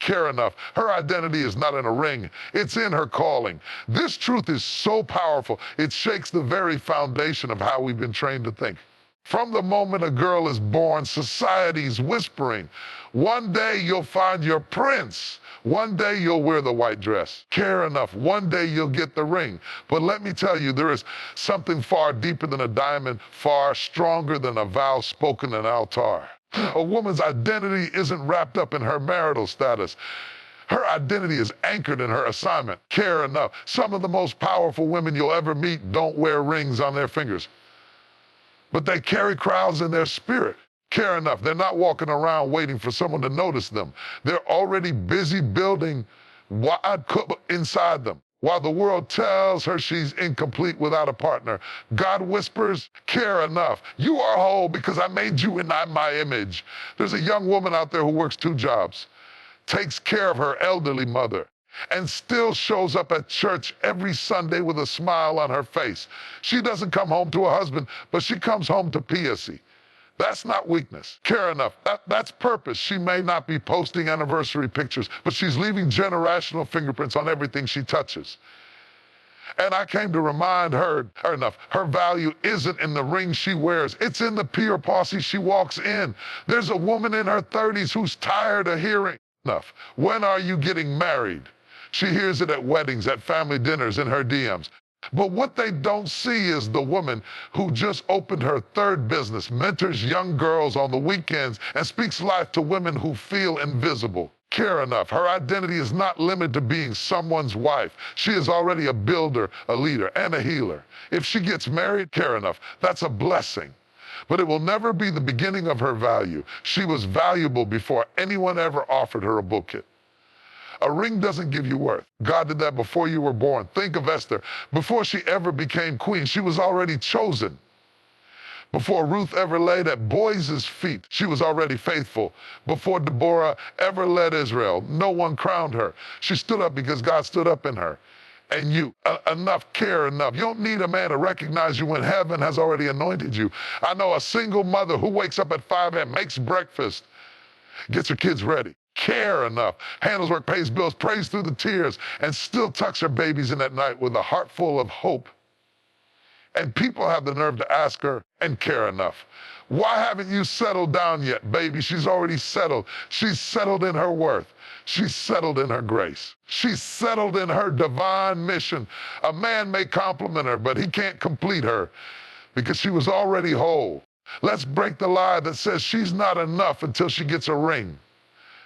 Care enough. Her identity is not in a ring. It's in her calling. This truth is so powerful, it shakes the very foundation of how we've been trained to think. From the moment a girl is born, society's whispering, one day you'll find your prince. One day you'll wear the white dress. Care enough. One day you'll get the ring. But let me tell you, there is something far deeper than a diamond, far stronger than a vow spoken in an altar. A woman's identity isn't wrapped up in her marital status. Her identity is anchored in her assignment. Care enough. Some of the most powerful women you'll ever meet don't wear rings on their fingers, but they carry crowds in their spirit. Care enough. They're not walking around waiting for someone to notice them. They're already busy building what could inside them. While the world tells her she's incomplete without a partner, God whispers, care enough. You are whole because I made you in my image. There's a young woman out there who works 2 jobs, takes care of her elderly mother, and still shows up at church every Sunday with a smile on her face. She doesn't come home to a husband, but she comes home to PSC. That's not weakness. Care enough. That's purpose. She may not be posting anniversary pictures, but she's leaving generational fingerprints on everything she touches. And I came to remind her enough, her value isn't in the ring she wears. It's in the peer posse she walks in. There's a woman in her 30s who's tired of hearing enough. When are you getting married? She hears it at weddings, at family dinners, in her DMs. But what they don't see is the woman who just opened her 3rd business, mentors young girls on the weekends, and speaks life to women who feel invisible. Care enough. Her identity is not limited to being someone's wife. She is already a builder, a leader, and a healer. If she gets married, care enough. That's a blessing. But it will never be the beginning of her value. She was valuable before anyone ever offered her a bouquet. A ring doesn't give you worth. God did that before you were born. Think of Esther. Before she ever became queen, she was already chosen. Before Ruth ever laid at Boaz's feet, she was already faithful. Before Deborah ever led Israel, no one crowned her. She stood up because God stood up in her. And you, enough, care enough. You don't need a man to recognize you when heaven has already anointed you. I know a single mother who wakes up at 5 a.m., makes breakfast, gets her kids ready. Care enough, handles work, pays bills, prays through the tears, and still tucks her babies in at night with a heart full of hope. And people have the nerve to ask her, and care enough, why haven't you settled down yet, baby? She's already settled. She's settled in her worth. She's settled in her grace. She's settled in her divine mission. A man may compliment her, but he can't complete her because she was already whole. Let's break the lie that says she's not enough until she gets a ring.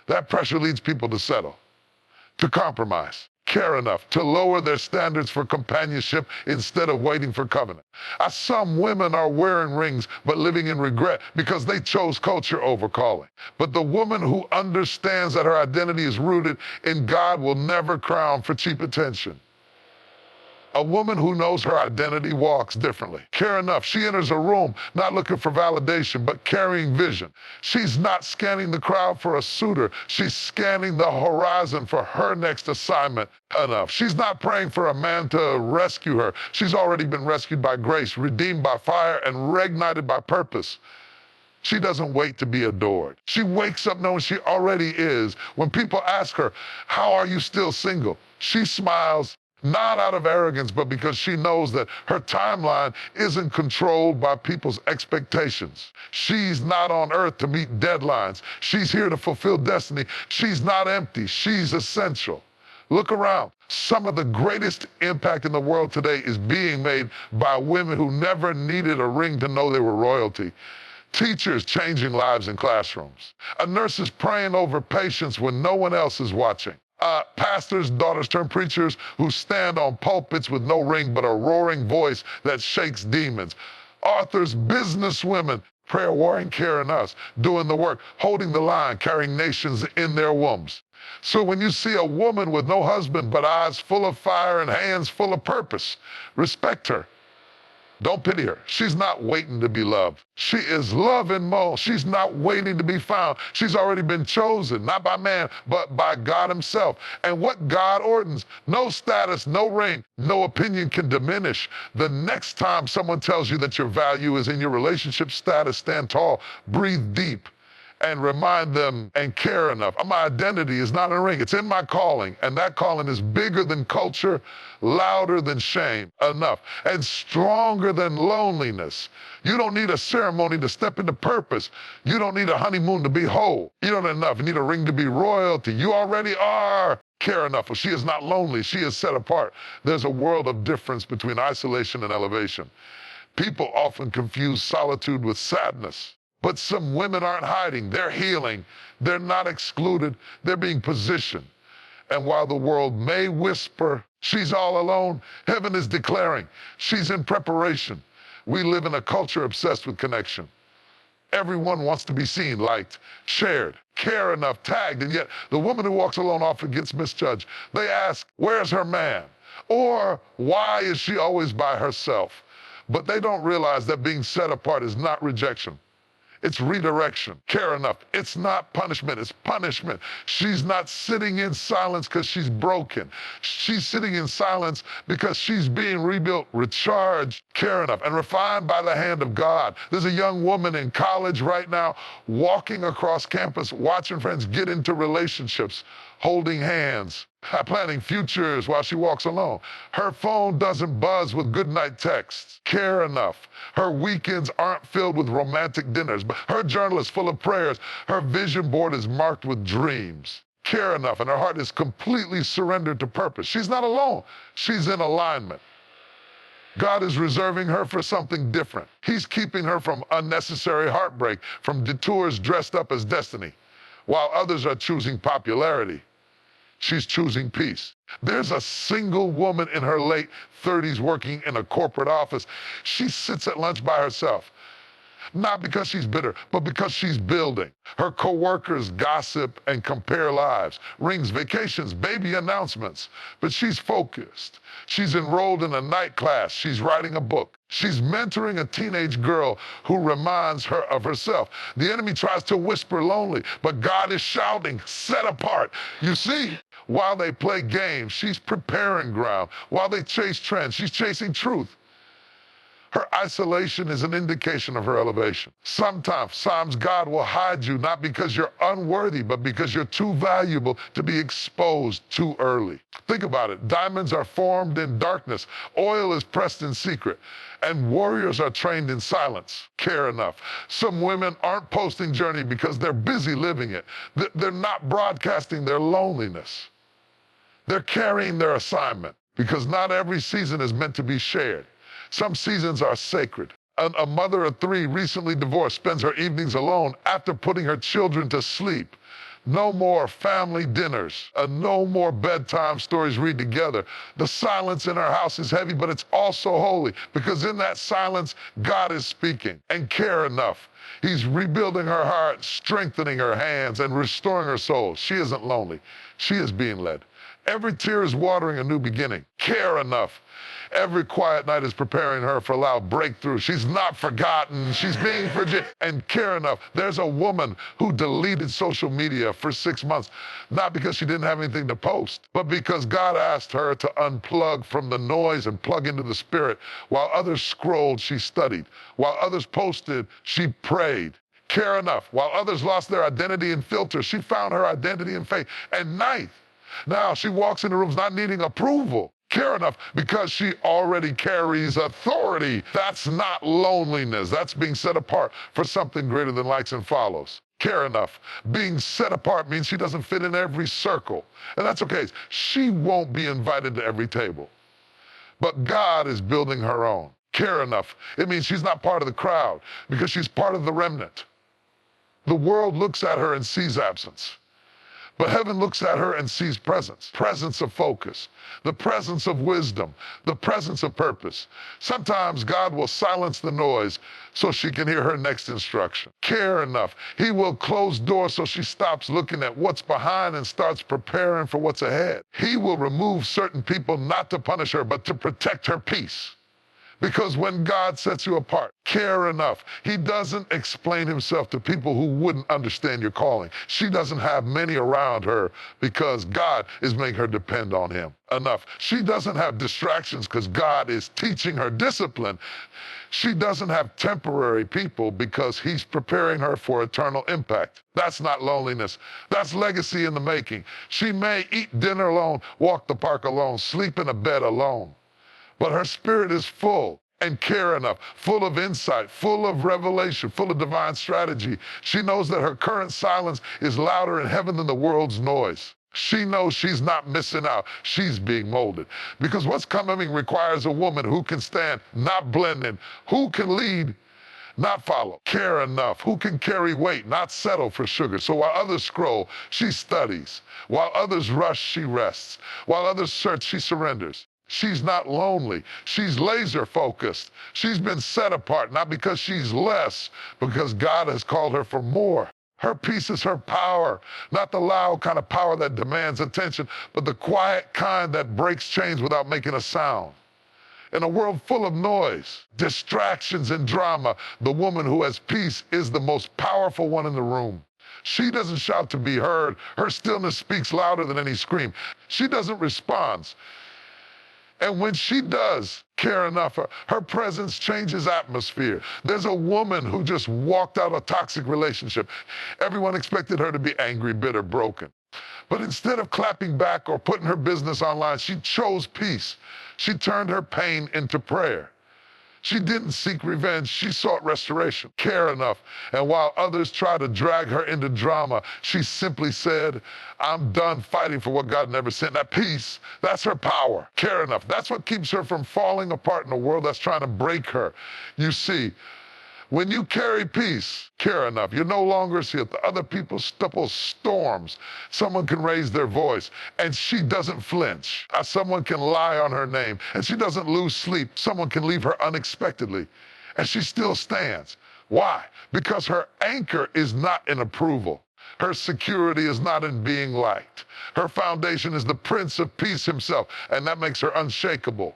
That pressure leads people to settle, to compromise, care enough, to lower their standards for companionship instead of waiting for covenant. Some women are wearing rings but living in regret because they chose culture over calling. But the woman who understands that her identity is rooted in God will never crown for cheap attention. A woman who knows her identity walks differently. Care enough. She enters a room not looking for validation, but carrying vision. She's not scanning the crowd for a suitor. She's scanning the horizon for her next assignment. Enough. She's not praying for a man to rescue her. She's already been rescued by grace, redeemed by fire, and reignited by purpose. She doesn't wait to be adored. She wakes up knowing she already is. When people ask her, how are you still single? She smiles, not out of arrogance, but because she knows that her timeline isn't controlled by people's expectations. She's not on earth to meet deadlines. She's here to fulfill destiny. She's not empty. She's essential. Look around. Some of the greatest impact in the world today is being made by women who never needed a ring to know they were royalty. Teachers changing lives in classrooms. Nurses praying over patients when no one else is watching. Pastors, daughters turned preachers who stand on pulpits with no ring but a roaring voice that shakes demons. Authors, businesswomen, prayer, warring, care in us, doing the work, holding the line, carrying nations in their wombs. So when you see a woman with no husband but eyes full of fire and hands full of purpose, respect her. Don't pity her. She's not waiting to be loved. She is love in motion. She's not waiting to be found. She's already been chosen, not by man, but by God himself. And what God orders, no status, no ring, no opinion can diminish. The next time someone tells you that your value is in your relationship status, stand tall, breathe deep, and remind them and care enough. My identity is not in a ring, it's in my calling. And that calling is bigger than culture, louder than shame, enough, and stronger than loneliness. You don't need a ceremony to step into purpose. You don't need a honeymoon to be whole. You don't need enough. You need a ring to be royalty. You already are. Care enough. Well, she is not lonely. She is set apart. There's a world of difference between isolation and elevation. People often confuse solitude with sadness. But some women aren't hiding. They're healing. They're not excluded. They're being positioned. And while the world may whisper, she's all alone, heaven is declaring, she's in preparation. We live in a culture obsessed with connection. Everyone wants to be seen, liked, shared, care enough, tagged, and yet the woman who walks alone often gets misjudged. They ask, where's her man? Or why is she always by herself? But they don't realize that being set apart is not rejection. It's redirection. Care enough. It's not punishment. It's punishment. She's not sitting in silence because she's broken. She's sitting in silence because she's being rebuilt, recharged, care enough, and refined by the hand of God. There's a young woman in college right now walking across campus, watching friends get into relationships, holding hands, planning futures while she walks alone. Her phone doesn't buzz with goodnight texts. Care enough. Her weekends aren't filled with romantic dinners, but her journal is full of prayers. Her vision board is marked with dreams. Care enough, and her heart is completely surrendered to purpose. She's not alone. She's in alignment. God is reserving her for something different. He's keeping her from unnecessary heartbreak, from detours dressed up as destiny. While others are choosing popularity, she's choosing peace. There's a single woman in her late 30s working in a corporate office. She sits at lunch by herself. Not because she's bitter, but because she's building. Her coworkers gossip and compare lives, rings, vacations, baby announcements. But she's focused. She's enrolled in a night class. She's writing a book. She's mentoring a teenage girl who reminds her of herself. The enemy tries to whisper lonely, but God is shouting, set apart. You see, while they play games, she's preparing ground. While they chase trends, she's chasing truth. Her isolation is an indication of her elevation. Sometimes God will hide you not because you're unworthy, but because you're too valuable to be exposed too early. Think about it. Diamonds are formed in darkness. Oil is pressed in secret. And warriors are trained in silence. Care enough. Some women aren't posting journey because they're busy living it. They're not broadcasting their loneliness. They're carrying their assignment because not every season is meant to be shared. Some seasons are sacred. A mother of 3, recently divorced, spends her evenings alone after putting her children to sleep. No more family dinners, no more bedtime stories read together. The silence in her house is heavy, but it's also holy because in that silence, God is speaking. And care enough. He's rebuilding her heart, strengthening her hands, and restoring her soul. She isn't lonely. She is being led. Every tear is watering a new beginning. Care enough. Every quiet night is preparing her for loud breakthrough. She's not forgotten. She's being forgiven. And care enough. There's a woman who deleted social media for 6 months, not because she didn't have anything to post, but because God asked her to unplug from the noise and plug into the spirit. While others scrolled, she studied. While others posted, she prayed. Care enough. While others lost their identity in filters, she found her identity in faith. And ninth, now she walks into rooms not needing approval. Care enough because she already carries authority. That's not loneliness. That's being set apart for something greater than likes and follows. Care enough. Being set apart means she doesn't fit in every circle. And that's okay. She won't be invited to every table. But God is building her own. Care enough. It means she's not part of the crowd because she's part of the remnant. The world looks at her and sees absence. But heaven looks at her and sees presence, presence of focus, the presence of wisdom, the presence of purpose. Sometimes God will silence the noise so she can hear her next instruction. Care enough. He will close doors so she stops looking at what's behind and starts preparing for what's ahead. He will remove certain people not to punish her, but to protect her peace. Because when God sets you apart, care enough. He doesn't explain himself to people who wouldn't understand your calling. She doesn't have many around her because God is making her depend on him enough. She doesn't have distractions because God is teaching her discipline. She doesn't have temporary people because he's preparing her for eternal impact. That's not loneliness. That's legacy in the making. She may eat dinner alone, walk the park alone, sleep in a bed alone. But her spirit is full and care enough, full of insight, full of revelation, full of divine strategy. She knows that her current silence is louder in heaven than the world's noise. She knows she's not missing out. She's being molded. Because what's coming requires a woman who can stand, not blend in, who can lead, not follow, care enough, who can carry weight, not settle for sugar. So while others scroll, she studies. While others rush, she rests. While others search, she surrenders. She's not lonely. She's laser focused. She's been set apart, not because she's less, because God has called her for more. Her peace is her power, not the loud kind of power that demands attention, but the quiet kind that breaks chains without making a sound. In a world full of noise, distractions, and drama, the woman who has peace is the most powerful one in the room. She doesn't shout to be heard. Her stillness speaks louder than any scream. She doesn't respond. And when she does care enough, her presence changes atmosphere. There's a woman who just walked out a toxic relationship. Everyone expected her to be angry, bitter, broken. But instead of clapping back or putting her business online, she chose peace. She turned her pain into prayer. She didn't seek revenge. She sought restoration, care enough. And while others try to drag her into drama, she simply said, I'm done fighting for what God never sent. That peace, that's her power, care enough. That's what keeps her from falling apart in a world that's trying to break her. You see, when you carry peace, care enough, you no longer see it. The other people stumble storms. Someone can raise their voice, and she doesn't flinch. Someone can lie on her name, and she doesn't lose sleep. Someone can leave her unexpectedly, and she still stands. Why? Because her anchor is not in approval. Her security is not in being liked. Her foundation is the Prince of Peace himself, and that makes her unshakable.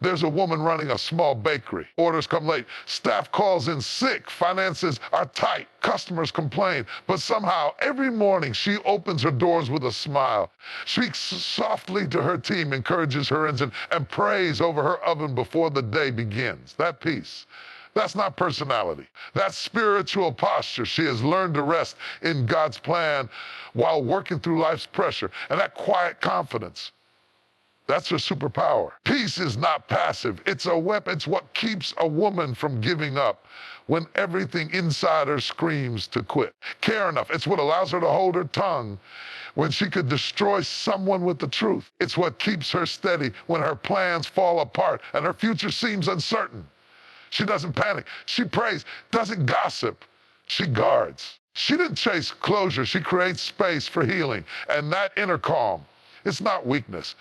There's a woman running a small bakery. Orders come late. Staff calls in sick. Finances are tight. Customers complain. But somehow, every morning, she opens her doors with a smile, speaks softly to her team, encourages her engine, and prays over her oven before the day begins. That peace. That's not personality. That's spiritual posture. She has learned to rest in God's plan while working through life's pressure. And that quiet confidence, that's her superpower. Peace is not passive. It's a weapon. It's what keeps a woman from giving up when everything inside her screams to quit. Care enough. It's what allows her to hold her tongue when she could destroy someone with the truth. It's what keeps her steady when her plans fall apart and her future seems uncertain. She doesn't panic. She prays, doesn't gossip. She guards. She didn't chase closure. She creates space for healing. And that inner calm, it's not weakness.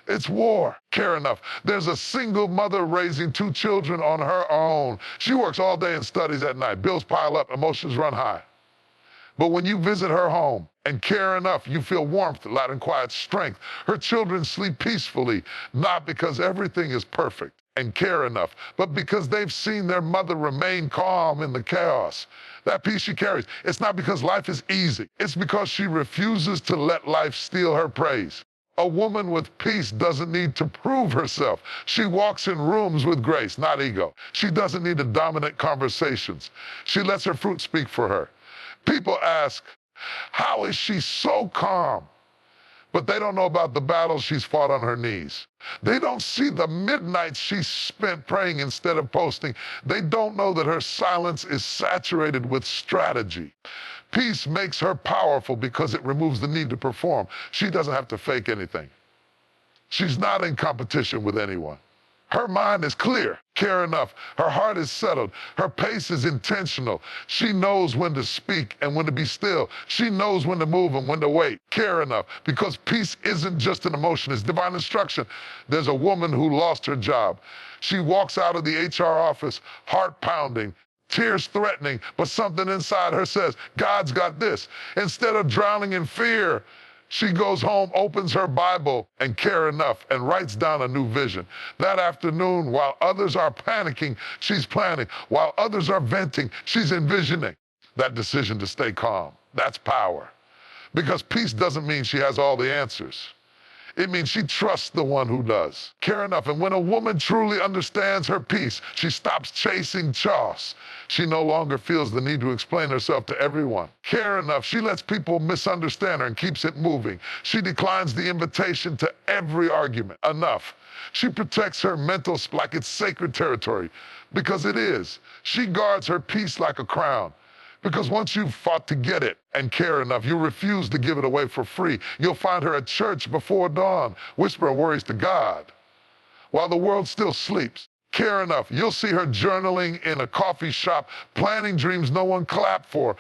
It's war. Care enough. There's a single mother raising 2 children on her own. She works all day and studies at night. Bills pile up, emotions run high. But when you visit her home and care enough, you feel warmth, loud and quiet strength. Her children sleep peacefully, not because everything is perfect and care enough, but because they've seen their mother remain calm in the chaos. That peace she carries, it's not because life is easy. It's because she refuses to let life steal her praise. A woman with peace doesn't need to prove herself. She walks in rooms with grace, not ego. She doesn't need to dominate conversations. She lets her fruit speak for her. People ask, how is she so calm? But they don't know about the battles she's fought on her knees. They don't see the midnights she spent praying instead of posting. They don't know that her silence is saturated with strategy. Peace makes her powerful because it removes the need to perform. She doesn't have to fake anything. She's not in competition with anyone. Her mind is clear, care enough. Her heart is settled. Her pace is intentional. She knows when to speak and when to be still. She knows when to move and when to wait. Care enough, because peace isn't just an emotion, it's divine instruction. There's a woman who lost her job. She walks out of the HR office, heart pounding, tears threatening, but something inside her says, God's got this. Instead of drowning in fear, She goes home, opens her Bible, and care enough, and writes down a new vision. That afternoon, while others are panicking, she's planning. While others are venting, she's envisioning. That decision to stay calm, that's power. Because peace doesn't mean she has all the answers. It means she trusts the one who does. Care enough. And when a woman truly understands her peace, she stops chasing chaos. She no longer feels the need to explain herself to everyone. Care enough. She lets people misunderstand her and keeps it moving. She declines the invitation to every argument. Enough. She protects her mental like it's sacred territory, because it is. She guards her peace like a crown. Because once you've fought to get it and care enough, you refuse to give it away for free. You'll find her at church before dawn, whispering worries to God, while the world still sleeps. Care enough. You'll see her journaling in a coffee shop, planning dreams no one clapped for.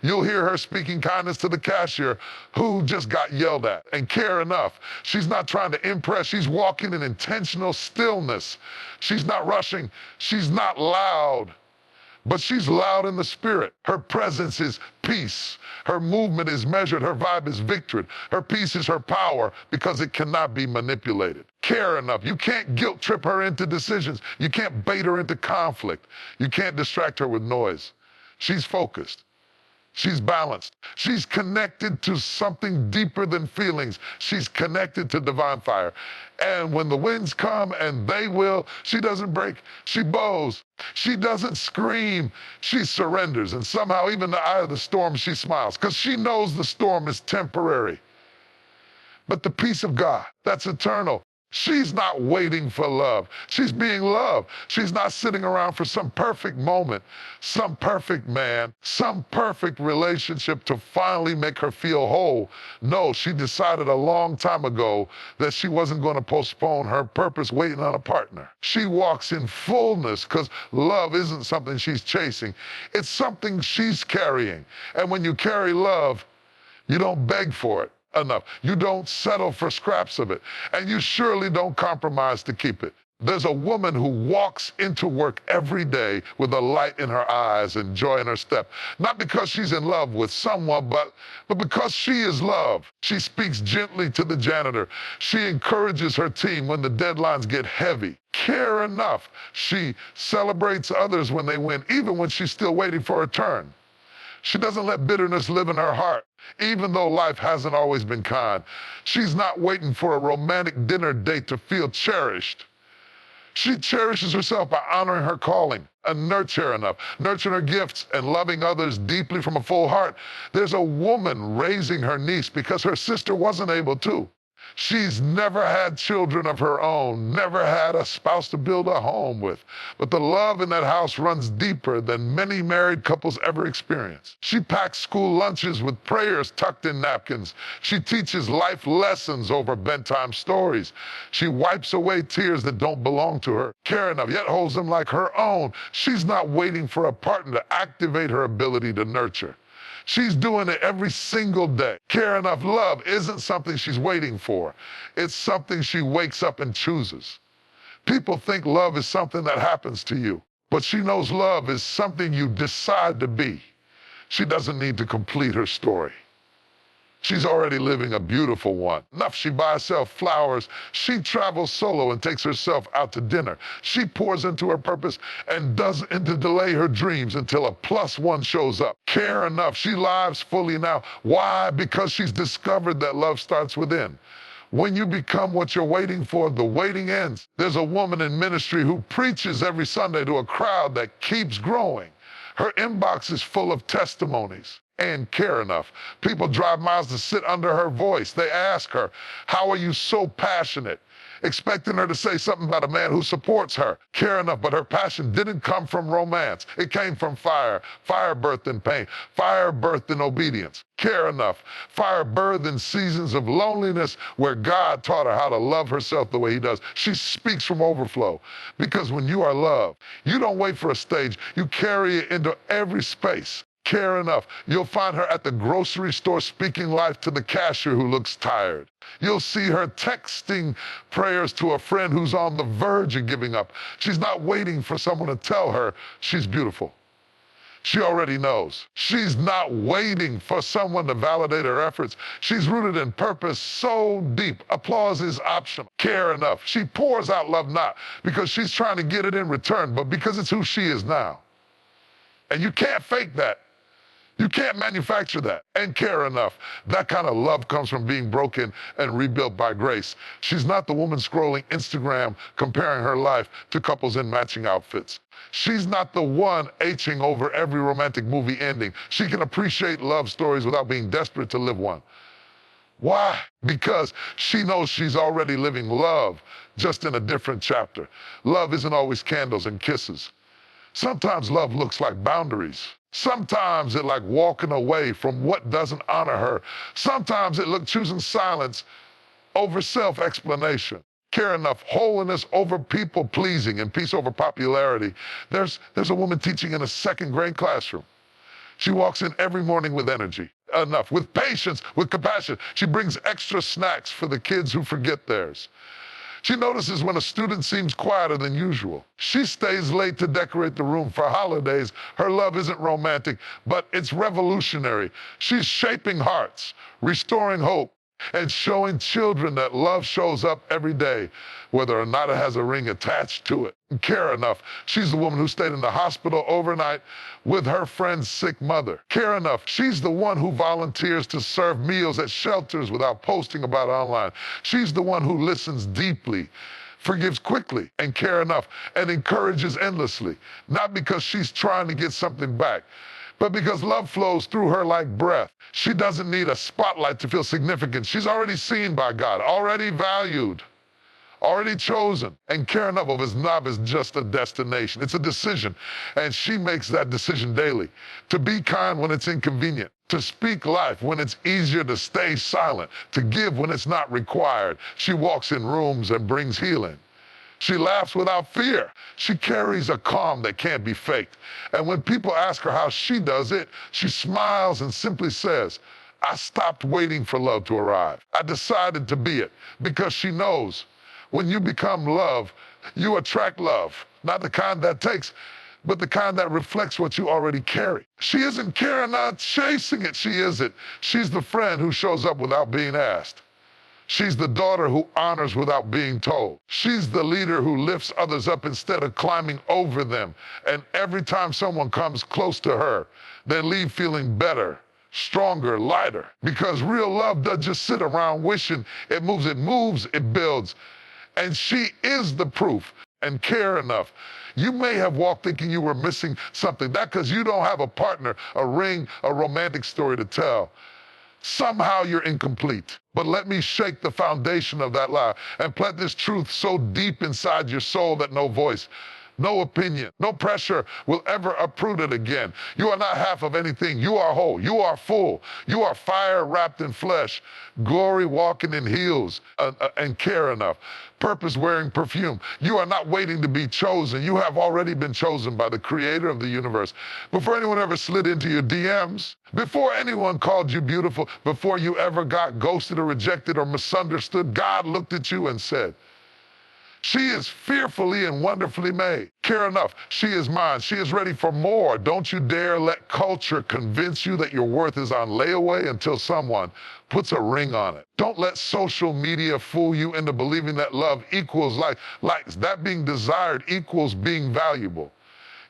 You'll hear her speaking kindness to the cashier who just got yelled at. And care enough. She's not trying to impress. She's walking in intentional stillness. She's not rushing. She's not loud. But she's loud in the spirit. Her presence is peace. Her movement is measured. Her vibe is victory. Her peace is her power because it cannot be manipulated. Care enough. You can't guilt trip her into decisions. You can't bait her into conflict. You can't distract her with noise. She's focused. She's balanced. She's connected to something deeper than feelings. She's connected to divine fire. And when the winds come, and they will, she doesn't break. She bows. She doesn't scream. She surrenders. And somehow, even in the eye of the storm, she smiles because she knows the storm is temporary. But the peace of God, that's eternal. She's not waiting for love. She's being loved. She's not sitting around for some perfect moment, some perfect man, some perfect relationship to finally make her feel whole. No, she decided a long time ago that she wasn't going to postpone her purpose waiting on a partner. She walks in fullness because love isn't something she's chasing. It's something she's carrying. And when you carry love, you don't beg for it enough. You don't settle for scraps of it. And you surely don't compromise to keep it. There's a woman who walks into work every day with a light in her eyes and joy in her step. Not because she's in love with someone, but because she is love. She speaks gently to the janitor. She encourages her team when the deadlines get heavy. Care enough. She celebrates others when they win, even when she's still waiting for her turn. She doesn't let bitterness live in her heart, even though life hasn't always been kind. She's not waiting for a romantic dinner date to feel cherished. She cherishes herself by honoring her calling and nurturing her gifts and loving others deeply from a full heart. There's a woman raising her niece because her sister wasn't able to. She's never had children of her own, never had a spouse to build a home with. But the love in that house runs deeper than many married couples ever experience. She packs school lunches with prayers tucked in napkins. She teaches life lessons over bedtime stories. She wipes away tears that don't belong to her, care enough, yet holds them like her own. She's not waiting for a partner to activate her ability to nurture. She's doing it every single day. Care enough. Love isn't something she's waiting for. It's something she wakes up and chooses. People think love is something that happens to you, but she knows love is something you decide to be. She doesn't need to complete her story. She's already living a beautiful one. Enough, she buys herself flowers. She travels solo and takes herself out to dinner. She pours into her purpose and doesn't delay her dreams until a +1 shows up. Care enough. She lives fully now. Why? Because she's discovered that love starts within. When you become what you're waiting for, the waiting ends. There's a woman in ministry who preaches every Sunday to a crowd that keeps growing. Her inbox is full of testimonies. And care enough. People drive miles to sit under her voice. They ask her, "How are you so passionate?" Expecting her to say something about a man who supports her. Care enough, but her passion didn't come from romance. It came from fire. Fire birthed in pain. Fire birthed in obedience. Care enough. Fire birthed in seasons of loneliness where God taught her how to love herself the way he does. She speaks from overflow. Because when you are loved, you don't wait for a stage. You carry it into every space. Care enough. You'll find her at the grocery store speaking life to the cashier who looks tired. You'll see her texting prayers to a friend who's on the verge of giving up. She's not waiting for someone to tell her she's beautiful. She already knows. She's not waiting for someone to validate her efforts. She's rooted in purpose so deep. Applause is optional. Care enough. She pours out love not because she's trying to get it in return, but because it's who she is now. And you can't fake that. You can't manufacture that. And care enough. That kind of love comes from being broken and rebuilt by grace. She's not the woman scrolling Instagram comparing her life to couples in matching outfits. She's not the one aching over every romantic movie ending. She can appreciate love stories without being desperate to live one. Why? Because she knows she's already living love, just in a different chapter. Love isn't always candles and kisses. Sometimes love looks like boundaries. Sometimes it like walking away from what doesn't honor her. Sometimes it looks choosing silence over self-explanation. Care enough, holiness over people-pleasing, and peace over popularity. There's a woman teaching in a second-grade classroom. She walks in every morning with energy, enough, with patience, with compassion. She brings extra snacks for the kids who forget theirs. She notices when a student seems quieter than usual. She stays late to decorate the room for holidays. Her love isn't romantic, but it's revolutionary. She's shaping hearts, restoring hope, and showing children that love shows up every day, whether or not it has a ring attached to it. And care enough. She's the woman who stayed in the hospital overnight with her friend's sick mother. Care enough. She's the one who volunteers to serve meals at shelters without posting about it online. She's the one who listens deeply, forgives quickly, and care enough, and encourages endlessly. Not because she's trying to get something back, but because love flows through her like breath. She doesn't need a spotlight to feel significant. She's already seen by God, already valued, already chosen. And care enough of his knob is just a destination. It's a decision. And she makes that decision daily. To be kind when it's inconvenient. To speak life when it's easier to stay silent. To give when it's not required. She walks in rooms and brings healing. She laughs without fear. She carries a calm that can't be faked. And when people ask her how she does it, she smiles and simply says, I stopped waiting for love to arrive. I decided to be it because she knows when you become love, you attract love. Not the kind that takes, but the kind that reflects what you already carry. She isn't caring, not chasing it. She is it. She's the friend who shows up without being asked. She's the daughter who honors without being told. She's the leader who lifts others up instead of climbing over them. And every time someone comes close to her, they leave feeling better, stronger, lighter. Because real love doesn't just sit around wishing. It moves, it builds. And she is the proof. And care enough. You may have walked thinking you were missing something. That's because you don't have a partner, a ring, a romantic story to tell. Somehow you're incomplete. But let me shake the foundation of that lie and plant this truth so deep inside your soul that no voice, no opinion, no pressure will ever uproot it again. You are not half of anything. You are whole. You are full. You are fire wrapped in flesh, glory walking in heels, and care enough. Purpose wearing perfume. You are not waiting to be chosen. You have already been chosen by the creator of the universe. Before anyone ever slid into your DMs, before anyone called you beautiful, before you ever got ghosted or rejected or misunderstood, God looked at you and said, she is fearfully and wonderfully made. Care enough. She is mine. She is ready for more. Don't you dare let culture convince you that your worth is on layaway until someone puts a ring on it. Don't let social media fool you into believing that love equals likes. That being desired equals being valuable.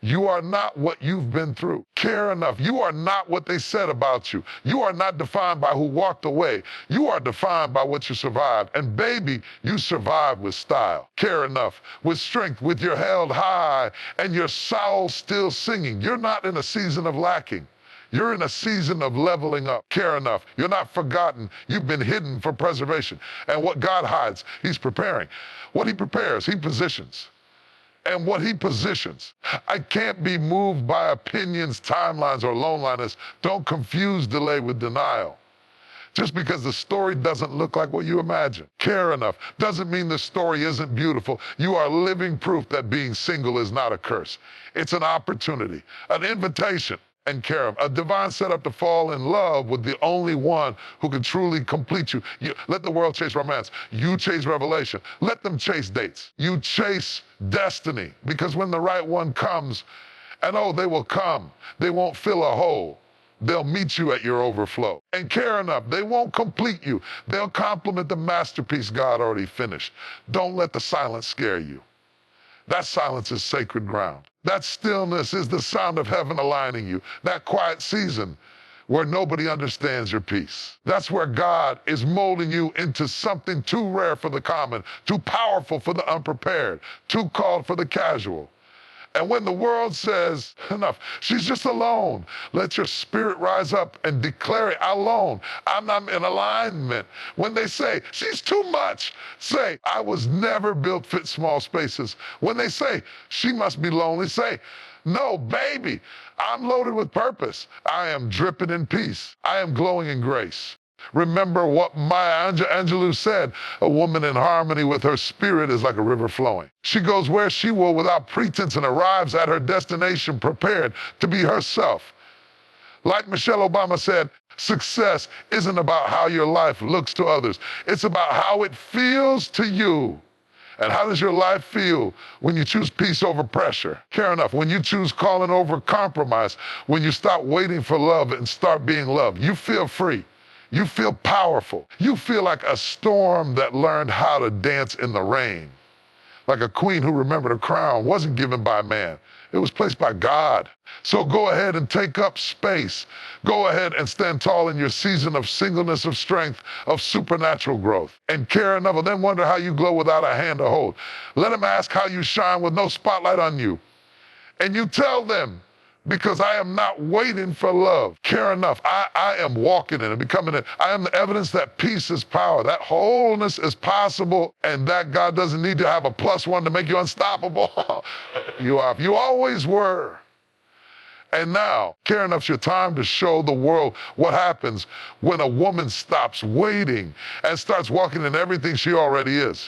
You are not what you've been through. Care enough. You are not what they said about you. You are not defined by who walked away. You are defined by what you survived. And baby, you survived with style. Care enough, with strength, with your head high, and your soul still singing. You're not in a season of lacking. You're in a season of leveling up. Care enough. You're not forgotten. You've been hidden for preservation. And what God hides, he's preparing. What he prepares, he positions. And what he positions. I can't be moved by opinions, timelines, or loneliness. Don't confuse delay with denial. Just because the story doesn't look like what you imagine. Care enough doesn't mean the story isn't beautiful. You are living proof that being single is not a curse. It's an opportunity, an invitation. And care of a divine setup to fall in love with the only one who can truly complete you. Let the world chase romance. You chase revelation. Let them chase dates. You chase destiny, because when the right one comes, And oh, they will come. They won't fill a hole. They'll meet you at your overflow. And care enough, they won't complete you. They'll complement the masterpiece God already finished. Don't let the silence scare you. That silence is sacred ground. That stillness is the sound of heaven aligning you. That quiet season where nobody understands your peace. That's where God is molding you into something too rare for the common, too powerful for the unprepared, too called for the casual. And when the world says, enough, she's just alone, let your spirit rise up and declare it, alone. I'm not in alignment. When they say, she's too much, say, I was never built fit small spaces. When they say, she must be lonely, say, no, baby, I'm loaded with purpose. I am dripping in peace. I am glowing in grace. Remember what Maya Angelou said, a woman in harmony with her spirit is like a river flowing. She goes where she will without pretense and arrives at her destination prepared to be herself. Like Michelle Obama said, success isn't about how your life looks to others. It's about how it feels to you. And how does your life feel when you choose peace over pressure? Care enough, when you choose calling over compromise, when you stop waiting for love and start being loved, you feel free. You feel powerful. You feel like a storm that learned how to dance in the rain. Like a queen who remembered her crown wasn't given by man. It was placed by God. So go ahead and take up space. Go ahead and stand tall in your season of singleness, of strength, of supernatural growth. And care enough, and then wonder how you glow without a hand to hold. Let them ask how you shine with no spotlight on you. And you tell them, because I am not waiting for love. Care enough. I am walking in it, becoming it. I am the evidence that peace is power, that wholeness is possible, and that God doesn't need to have a +1 to make you unstoppable. You are. You always were. And now, care enough's your time to show the world what happens when a woman stops waiting and starts walking in everything she already is.